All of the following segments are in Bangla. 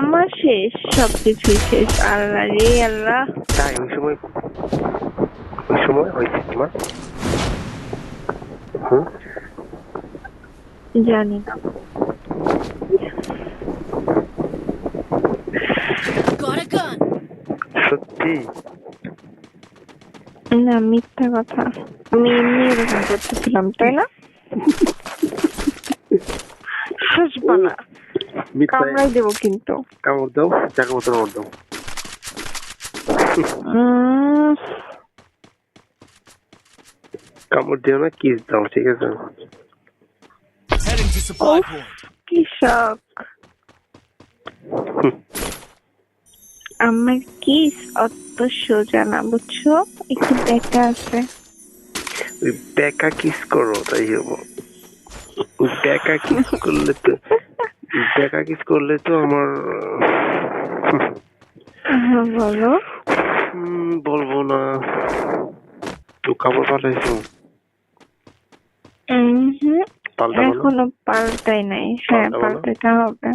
আমার শেষ, সবকিছুই শেষ। আল্লাহ রে আল্লাহ। তাই ওই সময় হয়েছে তোমার? হুম? জানি না। সত্যি? না, মিথ্যা কথা। আমি এমনি এরকম করতেছিলাম, তাই না? হাসবা না, মিথ্যায় কামড়াই দেবো কিন্তু। কামড় দাও, জায়গা মতো কামড় দাও। উম, কামড় দিও না, কিস দাও, ঠিক আছে? Heading to supply উফ, point. কি শখ। আমার কিস অত সোজা না, বুঝছো? একটু ব্যাকা আছে। ওই বেকা কিস করো, তাই হবো। ওই বেকা কিস করলে তো আমার বলো। বলবো না। তো কাপড় পাল্টাইছো? পাল্টাবো না? এখনো পাল্টাই নাই। হ্যাঁ, পাল্টাবো না? পাল্টাইতে হবে।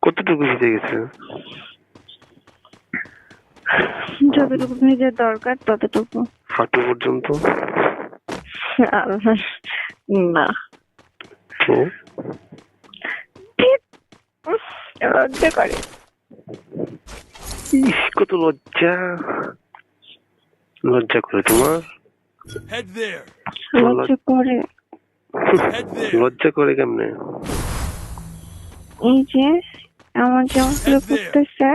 কতটুকু ভিজে গেছে? যতটুকু ভেজার দরকার ততটুকু। হাঁটু পর্যন্ত? আল্লাহ, না। তো ধ্যাৎ, উফ, লজ্জা করে। ইস, কত লজ্জা করে তোমার? Head there. লজ্জা করে। Head there. লজ্জা করে কেমনে? এই যে আমার যেমন করে করতেছে।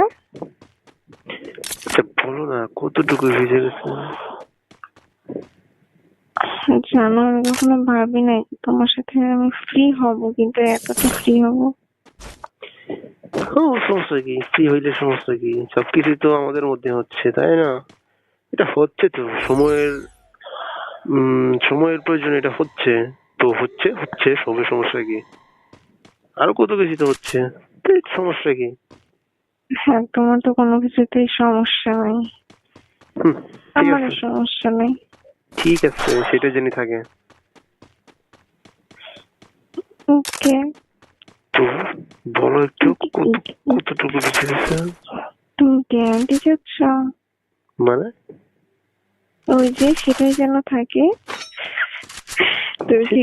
আচ্ছা বলো না, কতটুকু ভিজে গেছে? জানো, আমি কখনো ভাবি নাই তোমার সাথে আমি ফ্রি হব, কিন্তু এতটা ফ্রি হব। সমস্যা কি? ফ্রি হইলে সমস্যা কি? সবকিছু তো আমাদের মধ্যে হচ্ছে, তাই না? এটা হচ্ছে তো সময়ের প্রয়োজন, এটা হচ্ছে তো হচ্ছে সবে, সমস্যা কি? আরো কত কিছু তো হচ্ছে, তো এর সমস্যা কি? হ্যাঁ, তোমার তো কোনো কিছুতেই সমস্যা নাই, ঠিক আমারও আছে, সমস্যা নেই। ঠিক আছে, সেটা জেনে থাকে। ওকে। তো বলো একটু, কতটুকু বেঁচে গেছে? তুমি গ্যারান্টি চাচ্ছ? মানে ওই যে সেটাই যেন থাকে। তুমি কি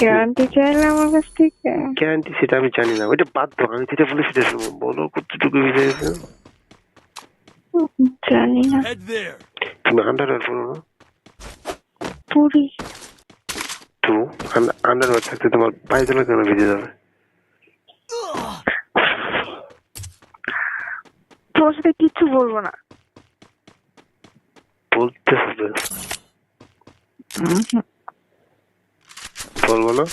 গ্যারান্টি চাইলে আমার কাছ থেকে? গ্যারান্টি সেটা আমি জানি না, ওইটা বাদ দাও, আমি যেটা বলি সেটা শুনো। বলো কতটুকু বেঁচে গেছে? জানি না। Head there. তুমি আন্ডারওয়্যার পরো না? পড়ি। তো আন্ডারওয়্যার থাকতে তোমার পায়ে তোলা কেন ভিজে যাবে? তোমার সাথে কিচ্ছু বলবো না। বলতে হবে। বলবো না?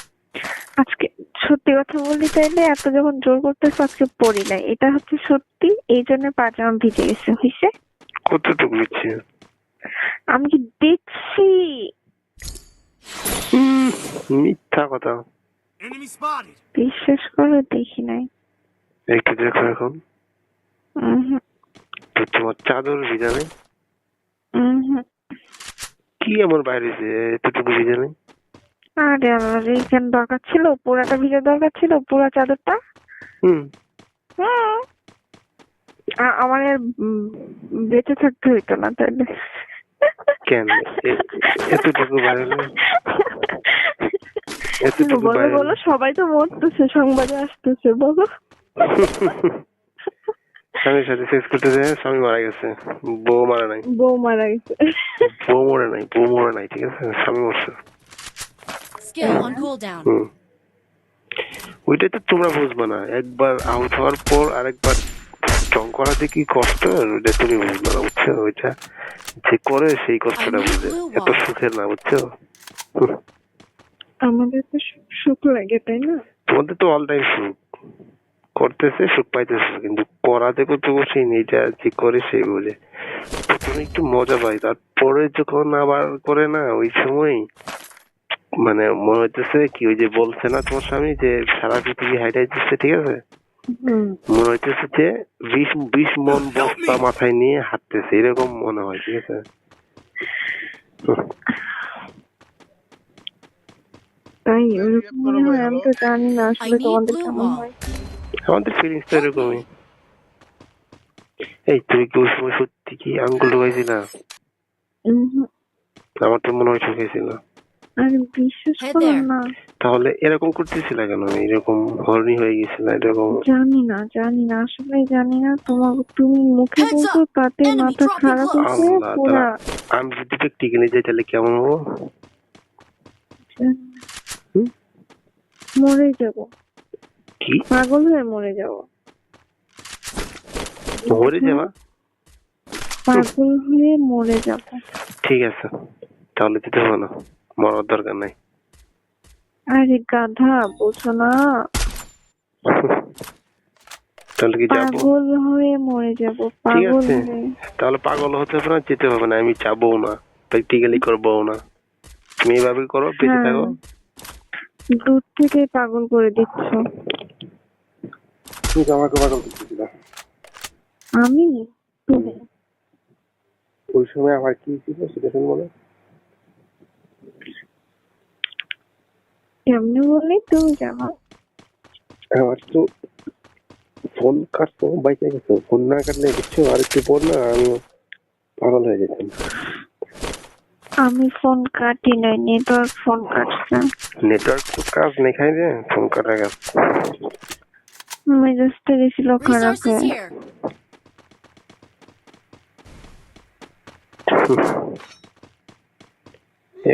আজকে সত্যি কথা বলি, তাইলে এত যখন জোর করতেছ, আজকে পড়ি নাই, এটা হচ্ছে সত্যি। এই জন্য পাজামা ভিজে গেছে, হইছে? কতটুকু নিচ্ছে? আমি কি দেখছি? মিথ্যা কথা। Enemy spotted. বিশ্বাস করো, দেখি নাই। একটু দেখো এখন। উহুম, তো তোমার চাদর ভিজা নেই? উহুম। কি এমন বাইরে যে এতটুকু ভিজা নেই? আরে আল্লাহ রে, কেন দরকার ছিল? পুরাটা ভিজা দরকার ছিল, পুরা চাদরটা। হুম। হুম। আমার আর বেঁচে থাকতে হইতো না তাহলে। কেন এতটুকু বাইরে? এতটুকু বলো বাইরে? বলো, সবাই তো মরতেছে, সংবাদে আসতেছে, বলো। স্বামীর সাথে সেক্স করতে যায়, স্বামী মারা গেছে, বউ মারা নাই। বউ মারা গেছে। বউ মরে নাই, ঠিক আছে, স্বামী মরছে। Skill on cooldown. ওইটাই তো তোমরা বুঝবে না, একবার আউট হওয়ার পর আরেকবার স্ট্রং করাতে কি কষ্ট, ওইটা তুমি বুঝবে না, বুঝছো? ওইটা যে করে সেই কষ্টটা বুঝে, এত সুখের না, বুঝছো? আমাদের তো সুখ লাগে, তাই না? তোমাদের তো অল টাইম সুখ, করতেছে সুখ পাইতেছে, কিন্তু করাতে কত বসে এইটা যে করে সেই বোঝে। প্রথমে একটু মজা পাই, তারপরে যখন আবার করে না, ওই সময় মানে মনে হইতেছে কি, ওই যে বলছে না তোমার স্বামী যে সারা পৃথিবী হাইটাইতেছে, ঠিক আছে, মনে হইতেছে যে 20 মন বস্তা মাথায় নিয়ে হাঁটতেছে, এরকম মনে হয়, ঠিক আছে? তাই ওরকম মনে হয়? আমি তো জানি না আসলে তোমাদের কেমন হয়। আমাদের ফিলিংস তো এরকমই। এই তুমি কি ওই সময় সত্যি কি আঙ্গুল ঢুকাইছিল? উহুম। আমার তো মনে হয় ঢুকাইছিল। আরে বিশ্বাস Head করো there. না। তাহলে এরকম করতেছিল কেন? এরকম হর্নি হয়ে গেছিল এরকম? জানি না আসলে জানি না। তুমি মুখে Heads বলছো up! তাতে Enemy মাথা dropping খারাপ close! হয়েছে আল্লাহ পুরা। তাআলা, আমি যদি প্র্যাকটিক্যালি যাই তাহলে কেমন হবো? হুম? মরে যাব, কি পাগল হয়ে মরে যাব। মরে যাবা? পাগল হয়ে মরে যাব। ঠিক আছে, তাহলে দিতে হবে না, মরার দরকার নাই। আরে গাধা, বোঝো না? তাহলে কি যাবো? পাগল হয়ে মরে যাব, ঠিক পাগল আছে, হয়ে। তাহলে পাগল হতে হবে না, যেতে হবে না, আমি যাবো না, প্র্যাকটিক্যালি করবো না। তুমি এইভাবে করো, বেঁচে হ্যাঁ, থাকো। দূর থেকে পাগল করে দিচ্ছ। তুমি তো আমাকে পাগল করতেছিল। আমি? তুমি? ওই সময় আমার কি ছিল সেটা তুমি বলো। কেমনে বললি তুমি জানো? আমার তো ফোন কাটতো, বাইকে গেছো, ফোন না কাটলে বুঝছো আর একটু পর না আমি পাগল হয়ে যেতাম। আমি ফোন কাটি নাই, নেটওয়ার্ক ফোন কাটছে। নেটওয়ার্ক তো কাজ নেই খাই রে, ফোন কাটা কাজ। মেজাজটা গেছিল খারাপ Resources হয়ে। here.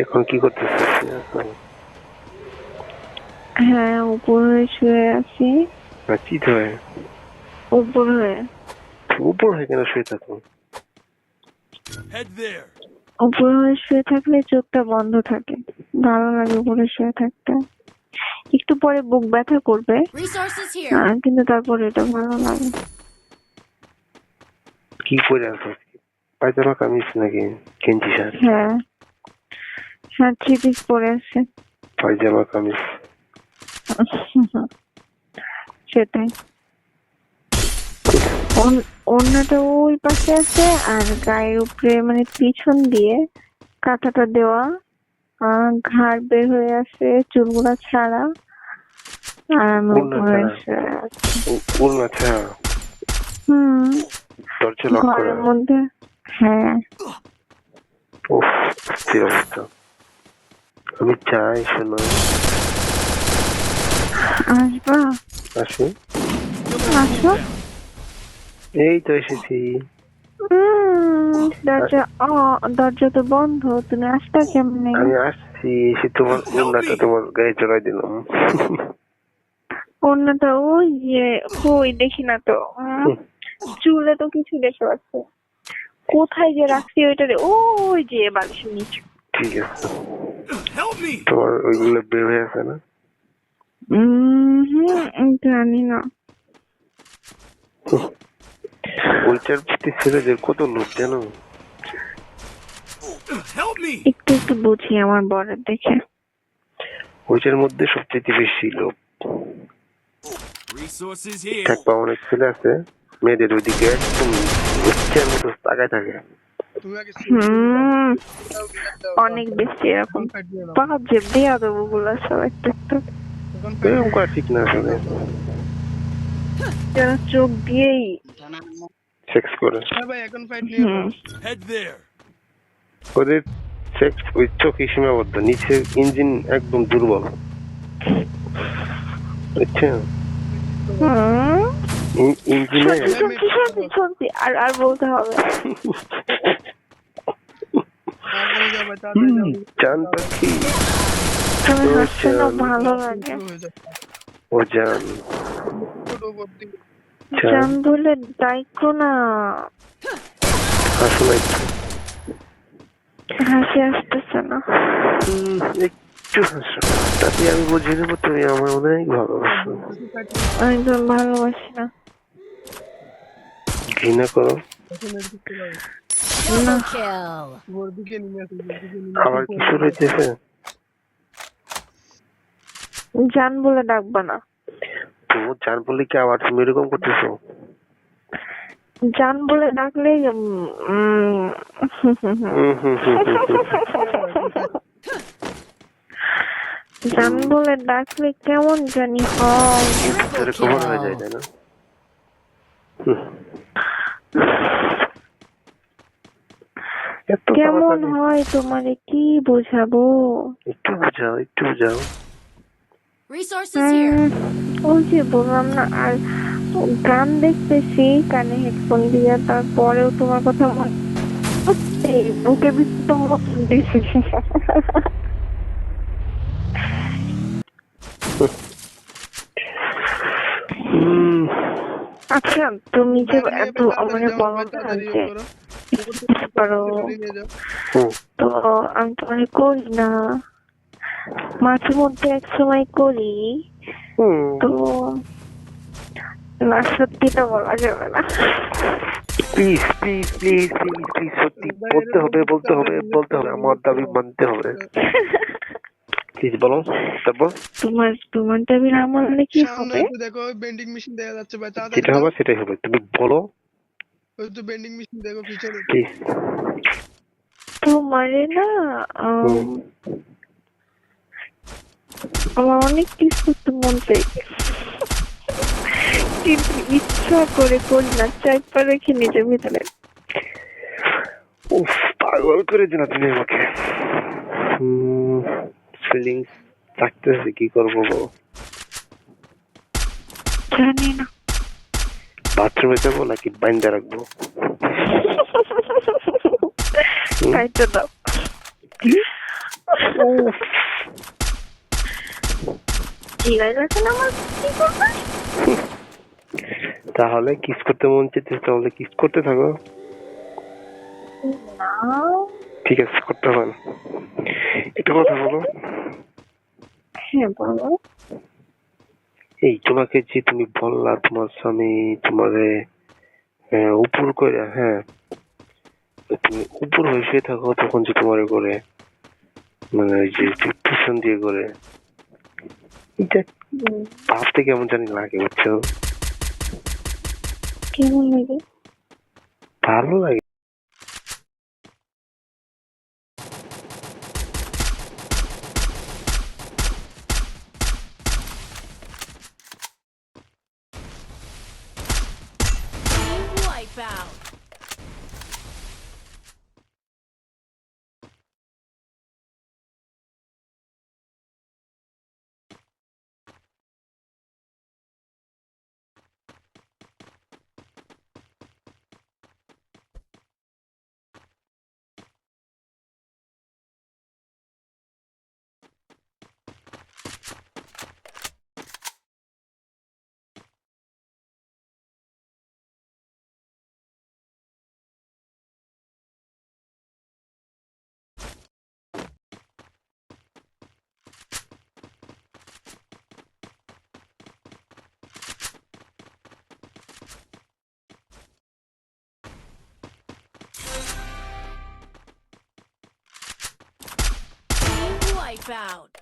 এখন কি করতেছিস? হ্যাঁ, উপর হয়ে শুয়ে আছি। চিত হয়ে? উপর হয়ে। উপর হয়ে কেন শুয়ে থাকো? Head there. উপর হয়ে শুয়ে থাকলে চোখটা বন্ধ থাকে, ভালো লাগে উপরে শুয়ে থাকতে। একটু পরে বুক ব্যথা করবে, Resources here. কিন্তু তারপরে এটা ভালো লাগে। কি পরে আছো? পায়জামা কামিজ নাকি গেঞ্জি শার্ট? হ্যাঁ হ্যাঁ, 3 পিস পরে আছে। পায়জামা কামিজ। সেটাই। ওড়নাটা ওই পাশে আছে, আর গায়ের উপরে মানে পিছন দিয়ে কাঁথাটা দেওয়া, ঘাড় বের হয়ে আছে, চুলগুলা ছাড়া, আর আমি উপরে শুয়ে আছি। ওড়না ছাড়া? দরজা লক করা? ঘরের মধ্যে। হ্যাঁ। উফ, অস্থির অবস্থা। আমি চাই শোনো। আসবা? আসো। আসো। এই তো এসেছি। দরজা তো বন্ধ, তুমি আসতা কেমনে? আমি আসছি, এসে তোমার ওড়নাটা তোমার গায়ে চড়াই দিলাম। ওড়নাটা ওই যে কই দেখি না তো। চুলে তো কিছু দেখতে পাচ্ছি, কোথায় যে রাখছি ওইটা রে, ওই যে বালিশের নিচে। ঠিক আছে, Help me! তোমার ওইগুলো বের হয়ে আছে না? জানি না। ওইটার প্রতি ছেলেদের কত লোভ জানো? Help me! একটু একটু বুঝি আমার বরের দেখে। ওইটার মধ্যে সবচেয়ে বেশি লোভ। Resources here. থাকবা অনেক ছেলে আছে মেয়েদের ওইদিকে একদম ইচ্ছার মতো তাকায় থাকে। অনেক বেশি এরকম বাজে বেয়াদব গুলা সব একটা একটা। এরকম করা ঠিক না আসলে। যারা চোখ দিয়েই সেক্স করে। Head there. ওদের সেক্স ওই চোখে সীমাবদ্ধ, নিচে ইঞ্জিন একদম দুর্বল, বুঝছেন? ইঞ্জিনে শুনছি আর বলতে হবে। জান পাখি তুমি হাসছো না, ভালো লাগে। ও জান, জান বলে ডাইকো না। হাসো না হাসি আসতেছে না। একটু হাসো, তাতে আমি বুঝে নেবো তুমি আমার অনেক ভালোবাসো। আমি তো ভালোবাসি না। ঘৃণা করো? Double kill. আবার কি শুরু হইতেছে? জান বলে ডাকবা না। তো জান বলে কি আবার তুমি এরকম করতেছো? জান বলে ডাকলে জান বলে ডাকলে কেমন জানি হয়। তাহলে খবর হয়ে যায় তাই না? হুম। এত কেমন তাড়াতাড়ি হয় তোমারে কি বোঝাবো? একটু বুঝাও, একটু বুঝাও। Resources here. ওই যে বললাম না, আর গান দেখতেছি কানে হেডফোন দিয়ে, তারপরেও তোমার কথা মনে হচ্ছে, বুকের ভিতরে তোমার দিছে। হুম। আচ্ছা, তুমি যে ব্যাগ নিয়ে এত ভাই তাড়াতাড়ি আমাকে যাও বলো ভাই, না তাড়াতাড়ি যে করো। পারো, গাড়ি নিয়ে যাও। হুম। তো আমি তোমাকে করি না, মাঝে মধ্যে এক সময় করি, হুম। তো না সত্যিটা বলা যাবে না। Please please please please please, সত্যি ভাই বলতে এরকম হবে, বলতে হবে, তাড়াতাড়ি বলতে হবে, আমার দাবি মানতে হবে। প্লিজ বলো, তারপর তোমার দাবি না মানলে কি সামনে হবে? তো দেখো বেন্ডিং মেশিন দেখা যাচ্ছে ভাই, তাড়াতাড়ি যেটা দাও। হবে সেটাই হবে, তুমি বলো ওই তো বেন্ডিং মেশিন দেখো পিছনে। প্লিজ। তোমারে না হুম। আমার অনেক কিছু করতে মন চাই, কিন্তু ইচ্ছা করে করি না, চাইপা রেখে নিজের ভিতরে। উফ, পাগল করে দিলা তুমি আমাকে। ফিলিংস থাকতেছে, কি করবো বলো? জানি না। বাথরুমে যাবো নাকি বাইন্দা রাখবো? খাইতে দাও। উফ, জিগাই রাখেন আমার, কি করবে? তাহলে কিস করতে মন চাইছে, তাহলে কিস করতে থাকো। না। ঠিক আছে, করতে হবে না। একটা কথা বলো, হ্যাঁ বলো। এই তোমাকে যে তুমি বললা তোমার স্বামী তোমারে উপর করে, হ্যাঁ, তুমি উপর হয়ে শুয়ে থাকো তখন যে তোমার করে, মানে ওই যে পিছন দিয়ে করে, এটা ভাবতে কেমন জানি লাগে, বুঝছো? কেমন লাগে? ভালো লাগে। Wipeout. Wipeout.